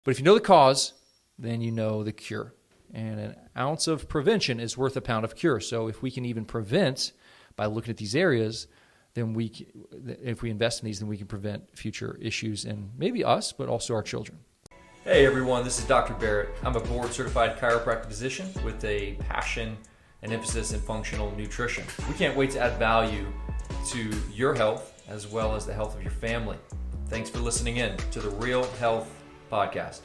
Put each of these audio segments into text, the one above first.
But if you know the cause, then you know the cure. And an ounce of prevention is worth a pound of cure. So if we can even prevent by looking at these areas, then if we invest in these, then we can prevent future issues in maybe us, but also our children. Hey everyone, this is Dr. Barrett. I'm a board-certified chiropractic physician with a passion and emphasis in functional nutrition. We can't wait to add value to your health as well as the health of your family. Thanks for listening in to the Real Health Podcast.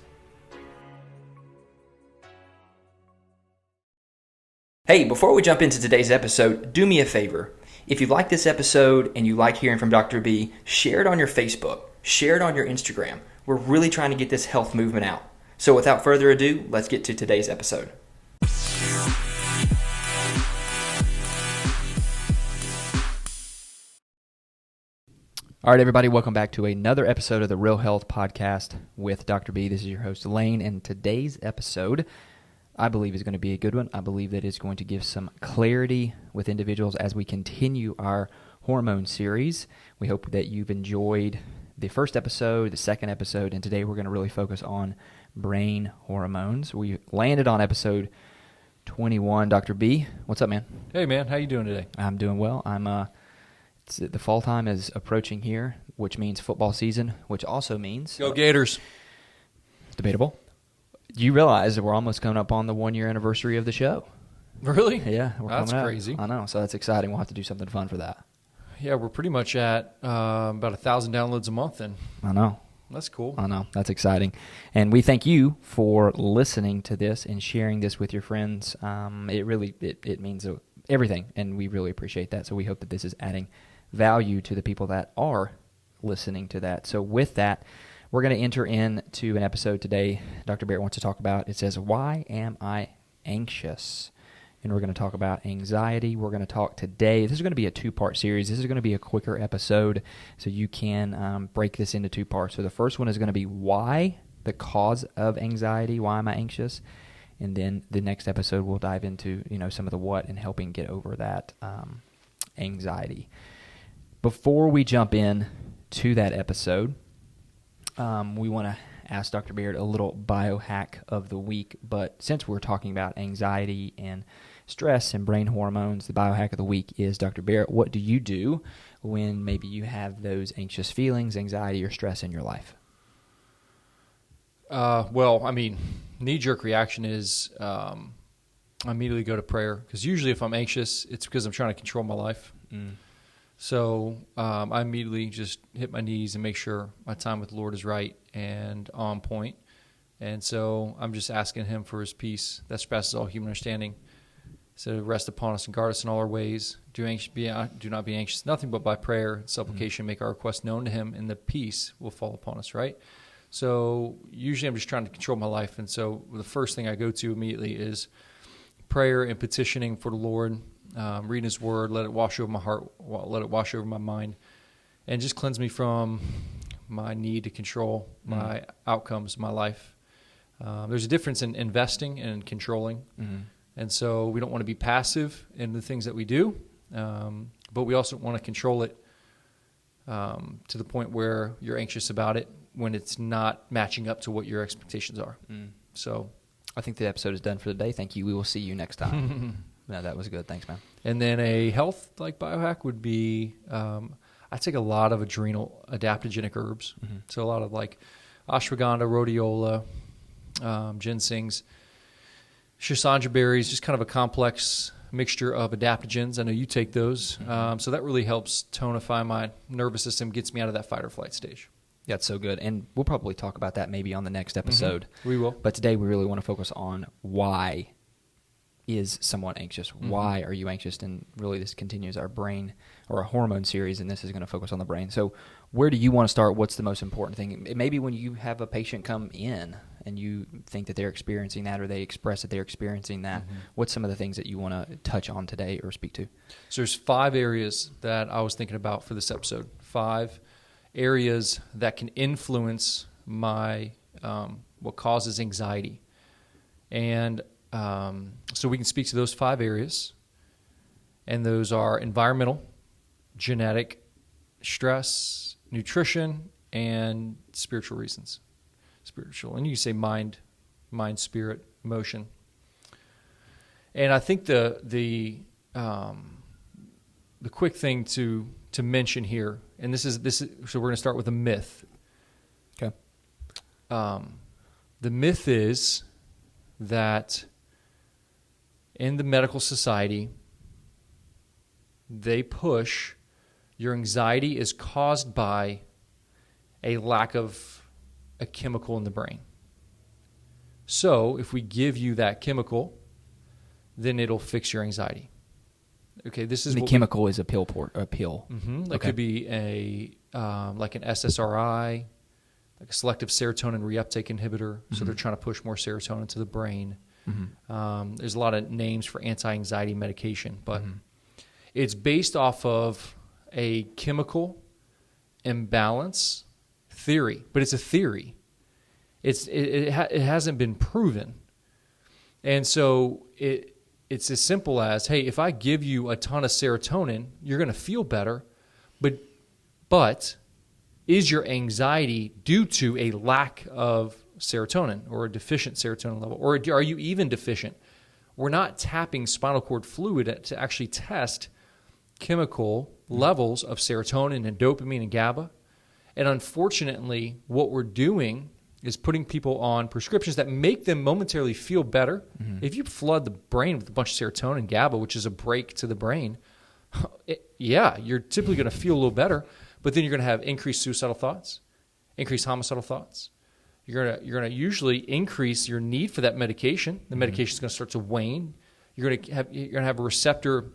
Hey, before we jump into today's episode, do me a favor. If you like this episode and you like hearing from Dr. B, share it on your Facebook, share it on your Instagram. We're really trying to get this health movement out. So without further ado, let's get to today's episode. All right, everybody, welcome back to another episode of the Real Health Podcast with Dr. B. This is your host, Lane, and today's episode, I believe, is going to be a good one. I believe that it's going to give some clarity with individuals as we continue our hormone series. We hope that you've enjoyed the first episode, the second episode, and today we're going to really focus on brain hormones. We landed on episode 21. Dr. B, what's up, man? Hey man, how you doing today? I'm doing well. The fall time is approaching here, which means football season, which also means... Go Gators! Debatable. Do you realize that we're almost coming up on the 1-year anniversary of the show? Really? Yeah. That's crazy. I know, so that's exciting. We'll have to do something fun for that. Yeah, we're pretty much at about 1,000 downloads a month, and I know. That's cool. I know. That's exciting. And we thank you for listening to this and sharing this with your friends. It means everything, and we really appreciate that. So we hope that this is adding value to the people that are listening to that. So with that, we're going to enter into an episode today Dr. Barrett wants to talk about. It says, why am I anxious? And we're going to talk about anxiety. We're going to talk today. This is going to be a 2-part series. This is going to be a quicker episode, so you can break this into 2 parts. So the first one is going to be why, the cause of anxiety. Why am I anxious? And then the next episode we'll dive into some of the what and helping get over that anxiety. Before we jump in to that episode, we want to ask Dr. Barrett a little biohack of the week. But since we're talking about anxiety and stress and brain hormones, the biohack of the week is, Dr. Barrett, what do you do when maybe you have those anxious feelings, anxiety, or stress in your life? Knee-jerk reaction is I immediately go to prayer, because usually if I'm anxious, it's because I'm trying to control my life. So I immediately just hit my knees and make sure my time with the Lord is right and on point. And so I'm just asking him for his peace that surpasses all human understanding. So rest upon us and guard us in all our ways. Do not be anxious, nothing but by prayer and supplication, make our requests known to him, and the peace will fall upon us, right? So usually I'm just trying to control my life. And so the first thing I go to immediately is prayer and petitioning for the Lord, reading his word, let it wash over my heart, let it wash over my mind, and just cleanse me from my need to control my outcomes, my life. There's a difference in investing and controlling. And so we don't want to be passive in the things that we do, but we also want to control it to the point where you're anxious about it when it's not matching up to what your expectations are. So I think the episode is done for the day. Thank you. We will see you next time. No, that was good. Thanks, man. And then a health biohack would be I take a lot of adrenal adaptogenic herbs. So a lot of ashwagandha, rhodiola, ginsengs, schisandra berries, just kind of a complex mixture of adaptogens. I know you take those. So that really helps tonify my nervous system, gets me out of that fight or flight stage. That's so good. And we'll probably talk about that maybe on the next episode. We will. But today we really want to focus on why is someone anxious? Why are you anxious? And really this continues our brain or a hormone series, and this is going to focus on the brain. So where do you want to start? What's the most important thing? Maybe when you have a patient come in and you think that they're experiencing that, or they express that they're experiencing that, what's some of the things that you want to touch on today or speak to? So there's 5 areas that I was thinking about for this episode. 5 areas that can influence my what causes anxiety. And so we can speak to those 5 areas, and those are environmental, genetic, stress, nutrition, and spiritual reasons. spiritual, and you say mind, spirit, emotion. And I think the quick thing to mention here, and this is so we're going to start with a myth. Okay. The myth is that in the medical society, they push your anxiety is caused by a lack of a chemical in the brain. So if we give you that chemical, then it'll fix your anxiety. Okay, this is the chemical is a pill. Mm-hmm. That Okay. could be like an SSRI, like a selective serotonin reuptake inhibitor. Mm-hmm. So they're trying to push more serotonin to the brain. Mm-hmm. There's a lot of names for anti-anxiety medication, but Mm-hmm. it's based off of a chemical imbalance theory. But it's a theory. It hasn't been proven, and so it's as simple as, hey, if I give you a ton of serotonin, you're going to feel better, but is your anxiety due to a lack of serotonin or a deficient serotonin level? Or are you even deficient? We're not tapping spinal cord fluid to actually test chemical levels of serotonin and dopamine and GABA. And unfortunately, what we're doing is putting people on prescriptions that make them momentarily feel better. Mm-hmm. If you flood the brain with a bunch of serotonin and GABA, which is a brake to the brain, you're typically going to feel a little better, but then you're going to have increased suicidal thoughts, increased homicidal thoughts. You're going to usually increase your need for that medication. The medication is going to start to wane. You're going to have a receptor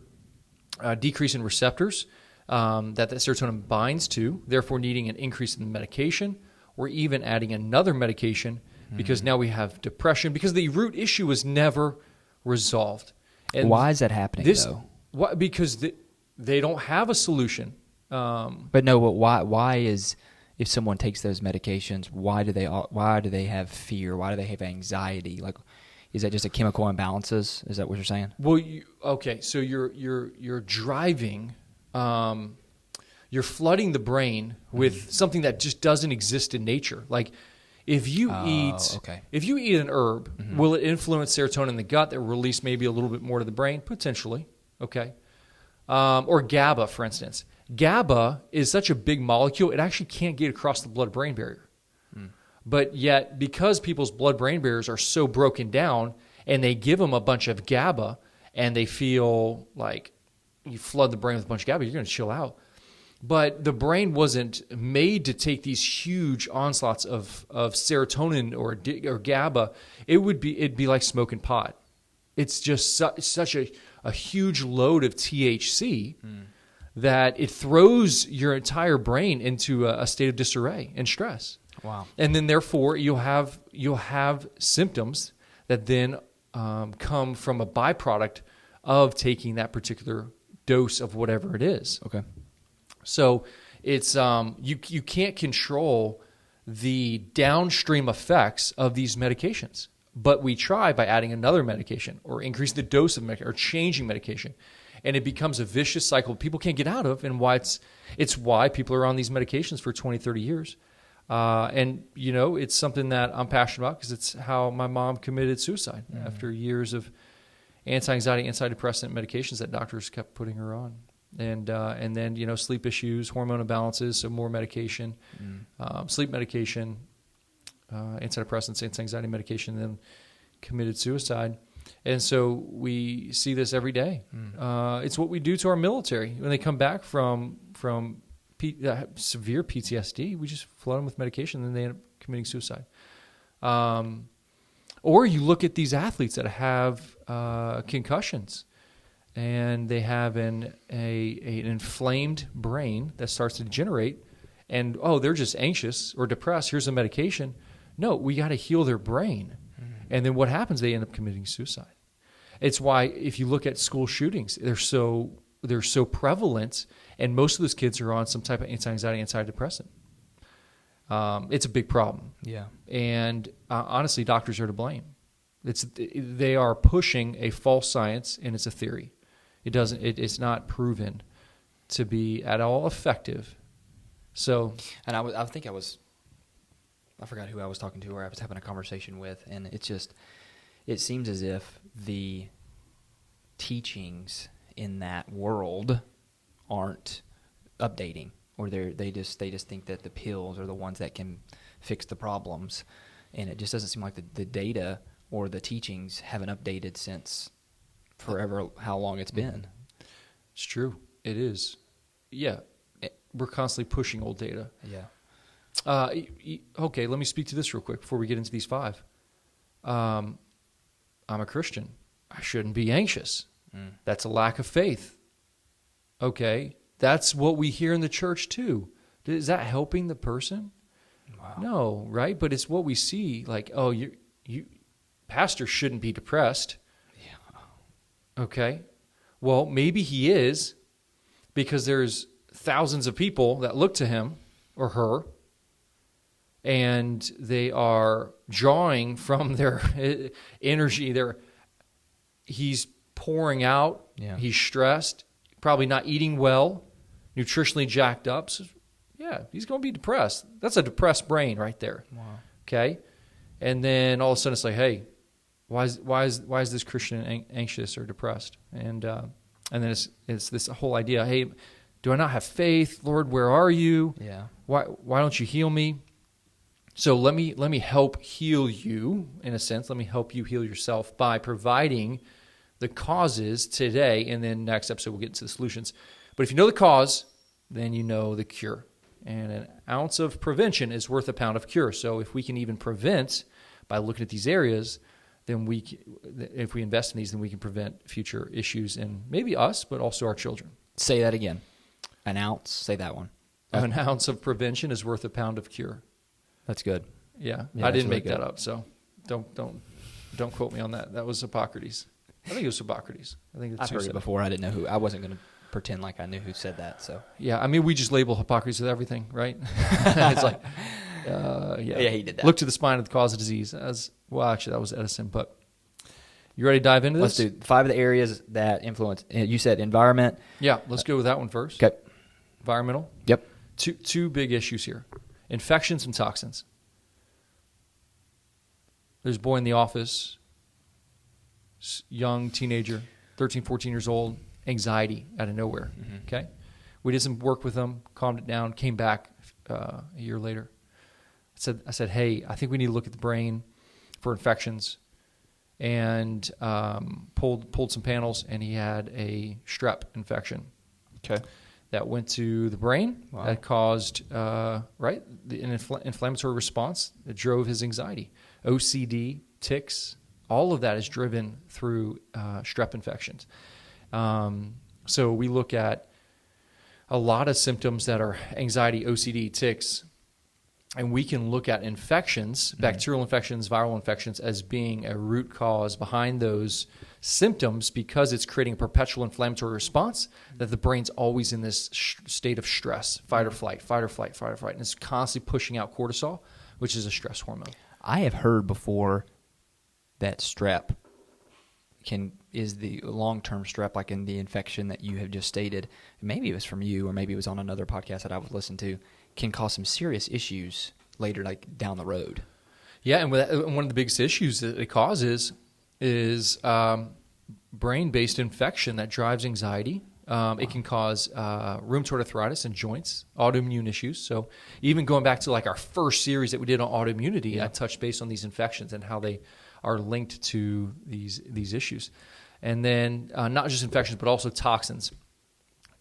decrease in receptors that serotonin binds to, therefore needing an increase in the medication, or even adding another medication because now we have depression because the root issue was never resolved. And why is that happening, though? Because they don't have a solution. But why is, if someone takes those medications, why do they have fear? Why do they have anxiety? Like, is that just a chemical imbalances? Is that what you're saying? Well, so you're driving. You're flooding the brain with something that just doesn't exist in nature. Like if you eat an herb, will it influence serotonin in the gut that will release maybe a little bit more to the brain? Potentially. Okay. Or GABA, for instance. GABA is such a big molecule, it actually can't get across the blood-brain barrier. But yet, because people's blood-brain barriers are so broken down and they give them a bunch of GABA and they feel like you flood the brain with a bunch of GABA, you're going to chill out. But the brain wasn't made to take these huge onslaughts of serotonin or GABA. It'd be like smoking pot. It's just such a huge load of THC that it throws your entire brain into a state of disarray and stress. Wow. And then therefore you'll have symptoms that then come from a byproduct of taking that particular dose of whatever it is. Okay. So it's you can't control the downstream effects of these medications, but we try by adding another medication or increase the dose of medication or changing medication, and it becomes a vicious cycle people can't get out of, and why it's why people are on these medications for 20, 30 years. And it's something that I'm passionate about because it's how my mom committed suicide after years of anti-anxiety, antidepressant medications that doctors kept putting her on. And then sleep issues, hormone imbalances, so more medication, sleep medication, antidepressants, anti-anxiety medication, and then committed suicide. And so we see this every day. It's what we do to our military when they come back from severe PTSD. We just flood them with medication, and then they end up committing suicide. Or you look at these athletes that have concussions. And they have an inflamed brain that starts to degenerate, and they're just anxious or depressed. Here's a medication. No, we got to heal their brain, and then what happens? They end up committing suicide. It's why if you look at school shootings, they're so prevalent, and most of those kids are on some type of anti-anxiety, antidepressant. It's a big problem. Yeah, and honestly, doctors are to blame. They are pushing a false science, and it's a theory. It's not proven to be at all effective. So, and I think I was I forgot who I was talking to or I was having a conversation with, and it seems as if the teachings in that world aren't updating, or they just think that the pills are the ones that can fix the problems, and it just doesn't seem like the data or the teachings haven't updated since forever, how long it's been. It's true. It is. Yeah. We're constantly pushing old data. Yeah. Okay, let me speak to this real quick before we get into these 5. I'm a Christian. I shouldn't be anxious. That's a lack of faith. Okay, that's what we hear in the church too. Is that helping the person? Wow. No, right? But it's what we see. Like, oh, you pastor shouldn't be depressed. Yeah. Okay. Well, maybe he is, because there's thousands of people that look to him or her, and they are drawing from their energy. He's pouring out. Yeah. He's stressed, probably not eating well, nutritionally jacked up. So, yeah, he's going to be depressed. That's a depressed brain right there. Wow. Okay? And then all of a sudden it's like, hey, why is this Christian anxious or depressed? And then it's this whole idea, hey, do I not have faith? Lord, where are you? Yeah. Why don't you heal me? So let me help heal you, in a sense. Let me help you heal yourself by providing the causes today, and then next episode we'll get into the solutions. But if you know the cause, then you know the cure. And an ounce of prevention is worth a pound of cure. So if we can even prevent by looking at these areas, then if we invest in these, then we can prevent future issues in maybe us, but also our children. Say that again. An ounce. Say that one. An ounce of prevention is worth a pound of cure. That's good. Yeah, Yeah, I didn't really make good. that up, so don't quote me on that. That was Hippocrates. I think it was Hippocrates. I think it's I've heard it before. I didn't know who. I wasn't going to pretend like I knew who said that. So Yeah, I mean, we just label Hippocrates with everything, right? It's like, yeah, he did that. Look to the spine of the cause of disease. Actually, that was Edison. But you ready to dive into this? Let's do 5 of the areas that influence. You said environment. Yeah, let's go with that one first. Okay. Environmental. Yep. Two big issues here: infections and toxins. There's a boy in the office, young teenager, 13, 14 years old, anxiety out of nowhere. Mm-hmm. Okay, we did some work with him, calmed it down, came back a year later. I said, hey, I think we need to look at the brain for infections, and pulled some panels, and he had a strep infection. Okay. That went to the brain. Wow. That caused an inflammatory response that drove his anxiety. OCD, tics, all of that is driven through strep infections. So we look at a lot of symptoms that are anxiety, OCD, tics, and we can look at infections, bacterial infections, viral infections, as being a root cause behind those symptoms, because it's creating a perpetual inflammatory response that the brain's always in this state of stress, fight or flight, fight or flight, fight or flight, and it's constantly pushing out cortisol, which is a stress hormone. I have heard before that strep is the long-term strep, like in the infection that you have just stated. Maybe it was from you, or maybe it was on another podcast that I would listen to, can cause some serious issues later, like down the road. Yeah, and one of the biggest issues that it causes is brain-based infection that drives anxiety. It can cause rheumatoid arthritis in joints, autoimmune issues. So even going back to like our first series that we did on autoimmunity, I touched base on these infections and how they are linked to these issues. And then not just infections, but also toxins.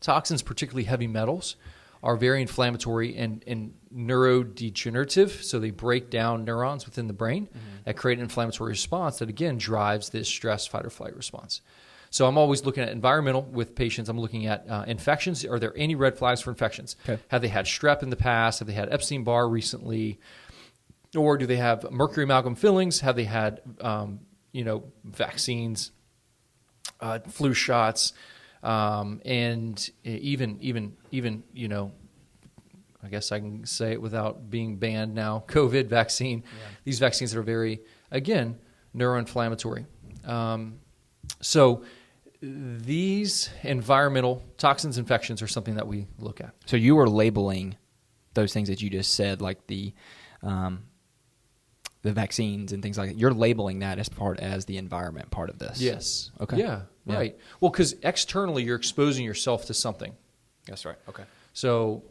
Toxins, particularly heavy metals, are very inflammatory and neurodegenerative. So they break down neurons within the brain that create an inflammatory response that, again, drives this stress, fight, or flight response. So I'm always looking at environmental with patients. I'm looking at infections. Are there any red flags for infections? Okay. Have they had strep in the past? Have they had Epstein-Barr recently? Or do they have mercury amalgam fillings? Have they had vaccines, flu shots, and even I guess I can say it without being banned now, COVID vaccine. Yeah. These vaccines are very, again, neuroinflammatory. So these environmental toxins, infections are something that we look at. So you are labeling those things that you just said, like the the vaccines and things like that, you're labeling that as the environment part of this. Yes. Okay. Yeah, right. Well, because externally you're exposing yourself to something. That's right. Okay. So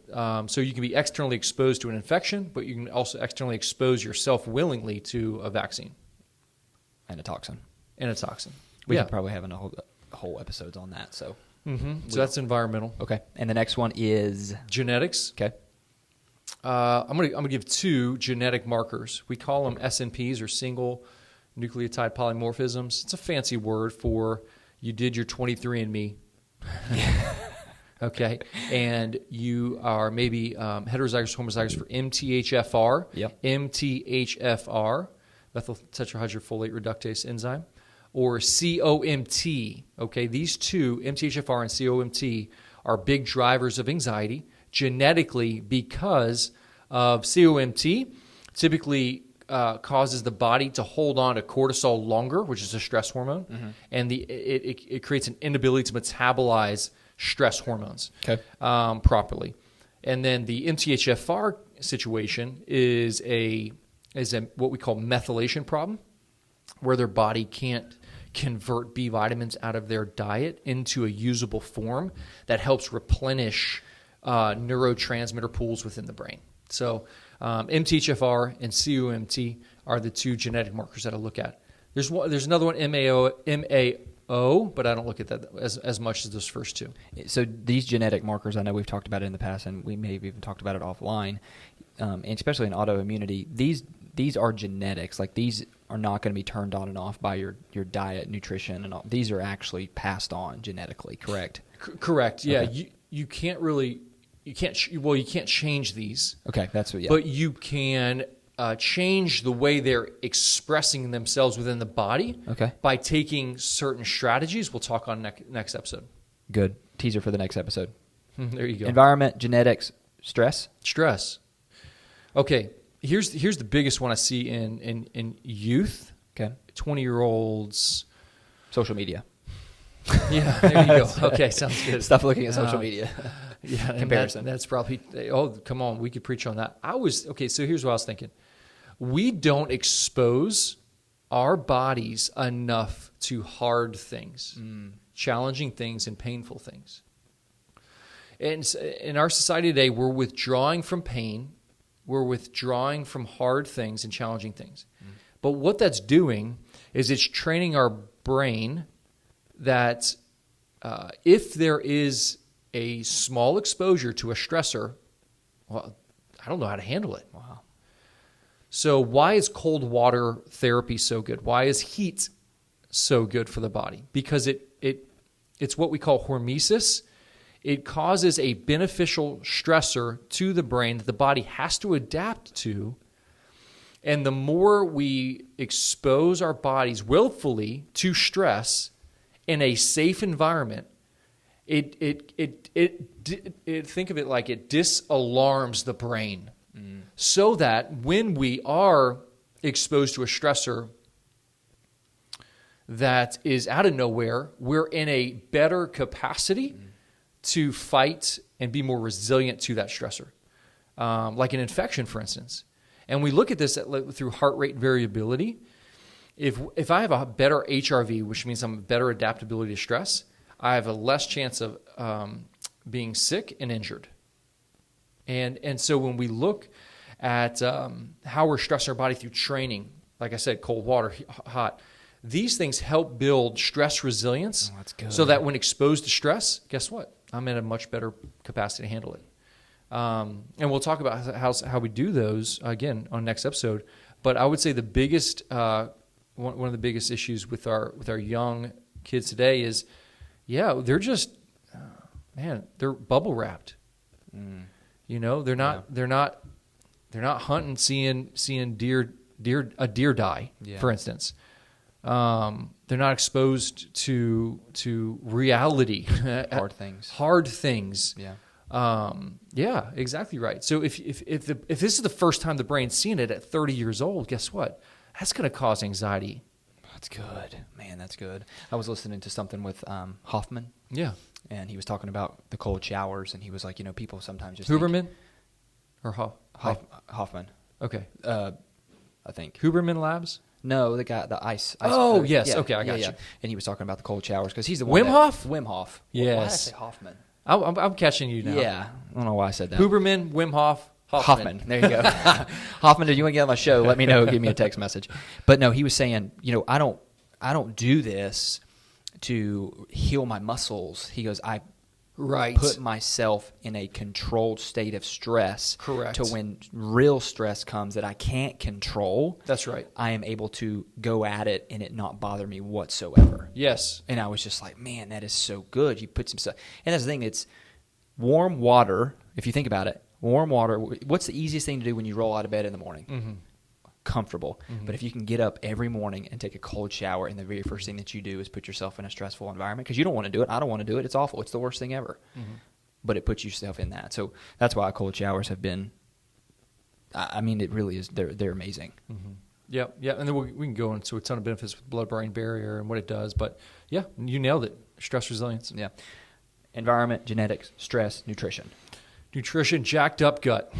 so you can be externally exposed to an infection, but you can also externally expose yourself willingly to a vaccine. And a toxin. And a toxin. We could probably have a whole episodes on that. So, so that's environmental. Okay. And the next one is genetics. Okay. I'm gonna give 2 genetic markers. We call them SNPs, or single nucleotide polymorphisms. It's a fancy word for you did your 23andMe. Okay, and you are maybe heterozygous or homozygous for MTHFR. Yep. MTHFR, methyl tetrahydrofolate reductase enzyme, or COMT. Okay, these 2, MTHFR and COMT, are big drivers of anxiety genetically because of COMT. Typically causes the body to hold on to cortisol longer, which is a stress hormone, and it creates an inability to metabolize stress hormones properly. And then the MTHFR situation is a what we call methylation problem, where their body can't convert B vitamins out of their diet into a usable form that helps replenish neurotransmitter pools within the brain. So MTHFR and COMT are the 2 genetic markers that I look at. There's another one, MAO, but I don't look at that as much as those first 2. So these genetic markers, I know we've talked about it in the past, and we may have even talked about it offline, and especially in autoimmunity. These are genetics. Like, these are not going to be turned on and off by your diet, nutrition, and all. These are actually passed on genetically, correct? Correct. Yeah. Okay. You can't really you can't change these. Okay, that's what. Yeah. But you can change the way they're expressing themselves within the body. Okay. By taking certain strategies. We'll talk on next episode. Good teaser for the next episode. There you go. Environment, genetics, stress. Okay. Here's the biggest one I see in youth. Okay. 20-year-olds. Social media. Yeah, there you go. Okay, sounds good. Stop looking at social media. Yeah, Comparison. That's probably, come on, we could preach on that. So here's what I was thinking. We don't expose our bodies enough to hard things, challenging things, and painful things. And in our society today, we're withdrawing from pain. We're withdrawing from hard things and challenging things. But what that's doing is it's training our brain that if there is a small exposure to a stressor, well, I don't know how to handle it. Wow. So why is cold water therapy so good? Why is heat so good for the body? Because it's what we call hormesis. It causes a beneficial stressor to the brain that the body has to adapt to. And the more we expose our bodies willfully to stress in a safe environment, it think of it like it disalarms the brain, so that when we are exposed to a stressor that is out of nowhere, we're in a better capacity to fight and be more resilient to that stressor, like an infection, for instance. And we look at this through heart rate variability. If I have a better HRV, which means I'm better adaptability to stress, I have a less chance of being sick and injured. And so when we look at how we're stressing our body through training, like I said, cold water, hot, these things help build stress resilience. That's good. So that when exposed to stress, guess what? I'm in a much better capacity to handle it. And we'll talk about how we do those again on next episode. But I would say the biggest one of the biggest issues with our young kids today is, they're just they're bubble wrapped. You know, they're not hunting, seeing a deer die, for instance. They're not exposed to reality, hard things. Yeah, exactly right. So if this is the first time the brain's seen it at 30 years old, guess what? That's going to cause anxiety. That's good, man. That's good. I was listening to something with Hoffman. Yeah, and he was talking about the cold showers, and he was like, people sometimes just Huberman think, or Hoffman. Okay. I think. Huberman Labs? No, the guy, the ice. Oh, yes. Okay, I got you. And he was talking about the cold showers because he's the one. Wim Hof? Wim Hof. Yes. Why did I say Hoffman? I'm catching you now. Yeah. I don't know why I said that. Huberman, Wim Hof, Hoffman. There you go. Hoffman, do you want to get on my show? Let me know. Give me a text message. But no, he was saying, I don't do this to heal my muscles. He goes, I put myself in a controlled state of stress. Correct. To when real stress comes that I can't control. That's right. I am able to go at it and it not bother me whatsoever. Yes. And I was just like, man, that is so good. You put some stuff. And that's the thing. It's warm water. If you think about it, warm water. What's the easiest thing to do when you roll out of bed in the morning? Mm-hmm. Comfortable. Mm-hmm. But if you can get up every morning and take a cold shower, and the very first thing that you do is put yourself in a stressful environment because you don't want to do it. I don't want to do it. It's awful. It's the worst thing ever. Mm-hmm. But it puts yourself in that. So that's why cold showers have been. I mean, it really is. They're amazing. Mm-hmm. Yeah. And then we can go into a ton of benefits with blood-brain barrier and what it does. But yeah, you nailed it. Stress resilience. Yeah. Environment, genetics, stress, nutrition. Nutrition, jacked up gut.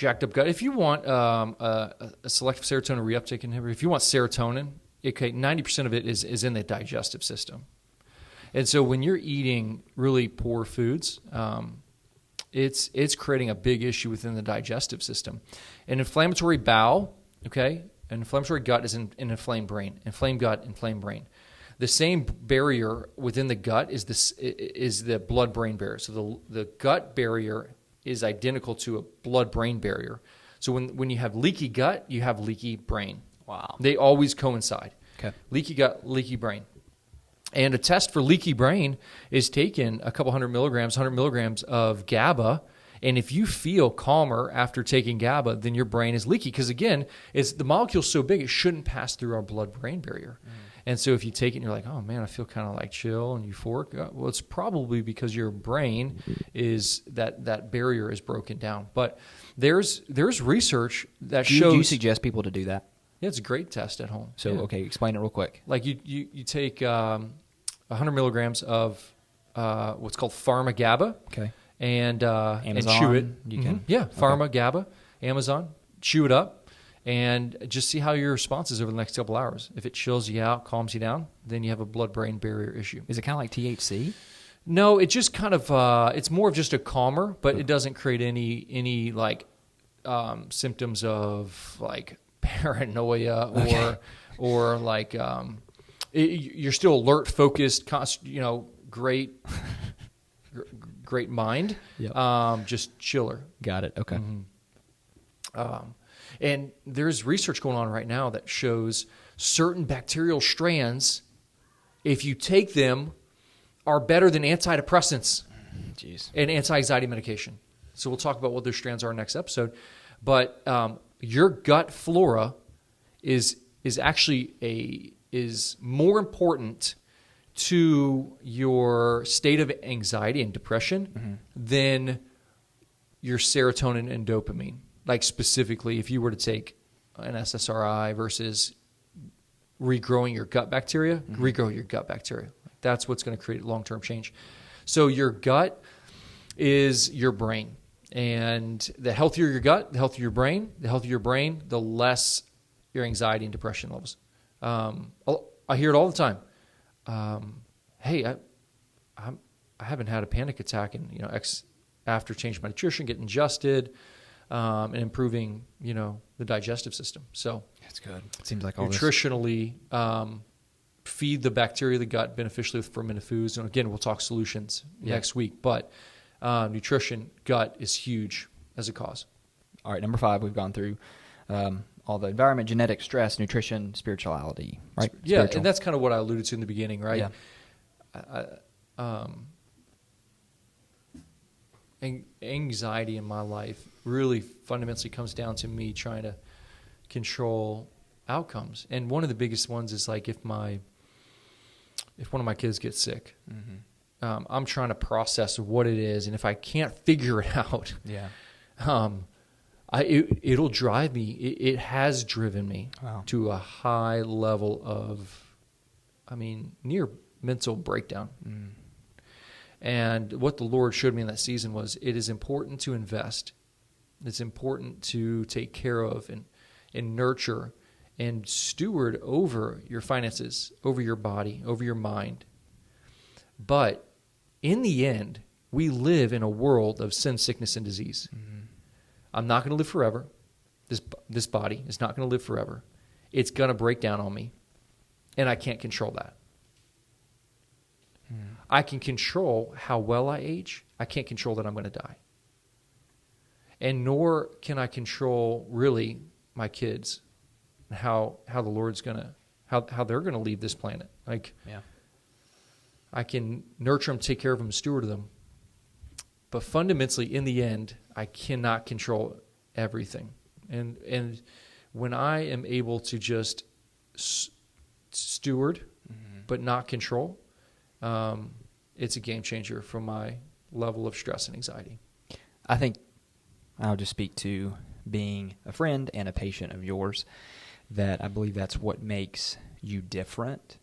If you want a selective serotonin reuptake inhibitor, if you want serotonin, 90% of it is in the digestive system. And so when you're eating really poor foods, it's creating a big issue within the digestive system. An inflammatory bowel, an inflammatory gut is an inflamed brain. Inflamed gut, inflamed brain. The same barrier within the gut is the blood-brain barrier. So the gut barrier is identical to a blood-brain barrier. So when you have leaky gut, you have leaky brain. Wow. They always coincide. Okay. Leaky gut, leaky brain. And a test for leaky brain is taking a couple 100 milligrams of GABA. And if you feel calmer after taking GABA, then your brain is leaky. Because again, the molecule's so big, it shouldn't pass through our blood-brain barrier. Mm. And so if you take it and you're like, oh man, I feel kind of like chill and euphoric, well, it's probably because your brain is that barrier is broken down. But there's research that shows. Do you suggest people to do that? Yeah, it's a great test at home. So okay, explain it real quick. Like you take 100 milligrams of what's called Pharma GABA. Okay. And Amazon, chew it. You can. Yeah, Pharma GABA, Amazon. Chew it up. And just see how your response is over the next couple hours. If it chills you out, calms you down, then you have a blood-brain barrier issue. Is it kind of like THC? No, it just kind of it's more of just a calmer, but it doesn't create any like symptoms of like paranoia or like you're still alert, focused, great mind. Yep. Just chiller. Got it. Okay. Mm-hmm. And there's research going on right now that shows certain bacterial strands, if you take them, are better than antidepressants and anti-anxiety medication. So we'll talk about what those strands are next episode. But your gut flora is actually is more important to your state of anxiety and depression than your serotonin and dopamine. Like specifically, if you were to take an SSRI versus regrowing your gut bacteria, regrow your gut bacteria. That's what's going to create long-term change. So your gut is your brain. And the healthier your gut, the healthier your brain. The healthier your brain, the less your anxiety and depression levels. I hear it all the time. Hey, I haven't had a panic attack in after changing my nutrition, getting adjusted, and improving the digestive system. So that's good. It seems like all nutritionally feed the bacteria of the gut beneficially with fermented foods. And again, we'll talk solutions next week. But nutrition, gut is huge as a cause. All right, number 5, we've gone through all the environment, genetics, stress, nutrition, spirituality, right? Yeah, and that's kind of what I alluded to in the beginning, right? Yeah. Anxiety in my life really fundamentally comes down to me trying to control outcomes. And one of the biggest ones is like if one of my kids gets sick, I'm trying to process what it is. And if I can't figure it out, it'll drive me. It has driven me to a high level of, near mental breakdown. And what the Lord showed me in that season was it is important to invest. It's important to take care of and nurture and steward over your finances, over your body, over your mind. But in the end, we live in a world of sin, sickness, and disease. Mm-hmm. I'm not going to live forever. This body is not going to live forever. It's going to break down on me, and I can't control that. I can control how well I age. I can't control that I'm going to die. And nor can I control really my kids, how the Lord's going to, how they're going to leave this planet. Like, yeah. I can nurture them, take care of them, steward them. But fundamentally, in the end, I cannot control everything. And when I am able to just steward, but not control, it's a game changer for my level of stress and anxiety. I think I'll just speak to being a friend and a patient of yours, that I believe that's what makes you different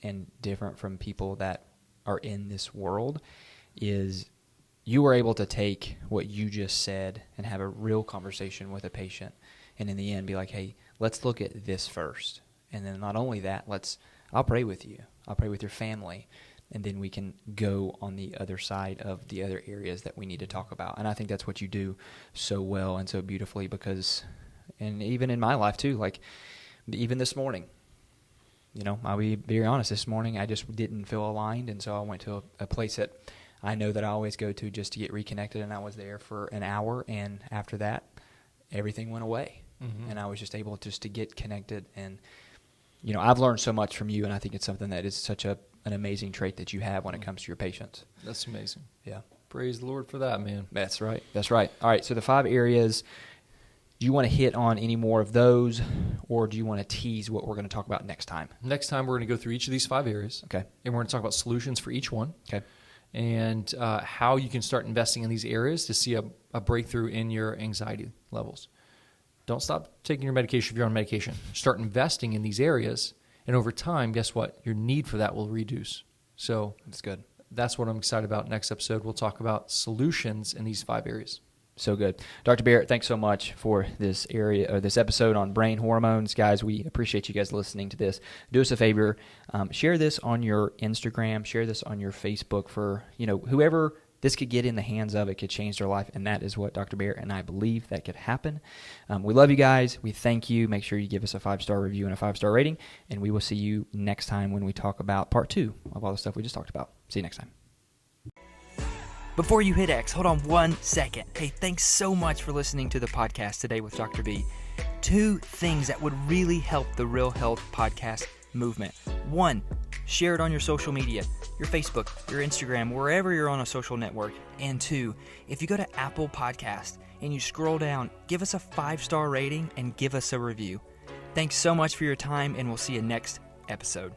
and different from people that are in this world, is you were able to take what you just said and have a real conversation with a patient, and in the end be like, hey, let's look at this first. And then not only that, I'll pray with you. I'll pray with your family. And then we can go on the other side of the other areas that we need to talk about. And I think that's what you do so well and so beautifully, because, and even in my life too, like even this morning, I'll be very honest, this morning I just didn't feel aligned. And so I went to a place that I know that I always go to just to get reconnected. And I was there for an hour. And after that, everything went away. Mm-hmm. And I was just able just to get connected. And, I've learned so much from you. And I think it's something that is such an amazing trait that you have when it comes to your patients. That's amazing. Yeah. Praise the Lord for that, man. That's right. That's right. All right. So the 5 areas, do you want to hit on any more of those, or do you want to tease what we're going to talk about next time? Next time, we're going to go through each of these 5 areas. Okay. And we're going to talk about solutions for each one. Okay. And how you can start investing in these areas to see a breakthrough in your anxiety levels. Don't stop taking your medication if you're on medication. Start investing in these areas. And over time, guess what? Your need for that will reduce. So that's good. That's what I'm excited about. Next episode, we'll talk about solutions in these 5 areas. So good. Dr. Barrett, thanks so much for this episode on brain hormones. Guys, we appreciate you guys listening to this. Do us a favor. Share this on your Instagram. Share this on your Facebook for, whoever this could get in the hands of. It could change their life, and that is what Dr. Barrett and I believe that could happen. We love you guys. We thank you. Make sure you give us a 5-star review and a 5-star rating, and we will see you next time when we talk about part 2 of all the stuff we just talked about. See you next time. Before you hit X, hold on 1 second. Hey, thanks so much for listening to the podcast today with Dr. B. 2 things that would really help the Real Health Podcast movement. 1, share it on your social media, your Facebook, your Instagram, wherever you're on a social network. And 2, if you go to Apple Podcast and you scroll down, give us a 5-star rating and give us a review. Thanks so much for your time, and we'll see you next episode.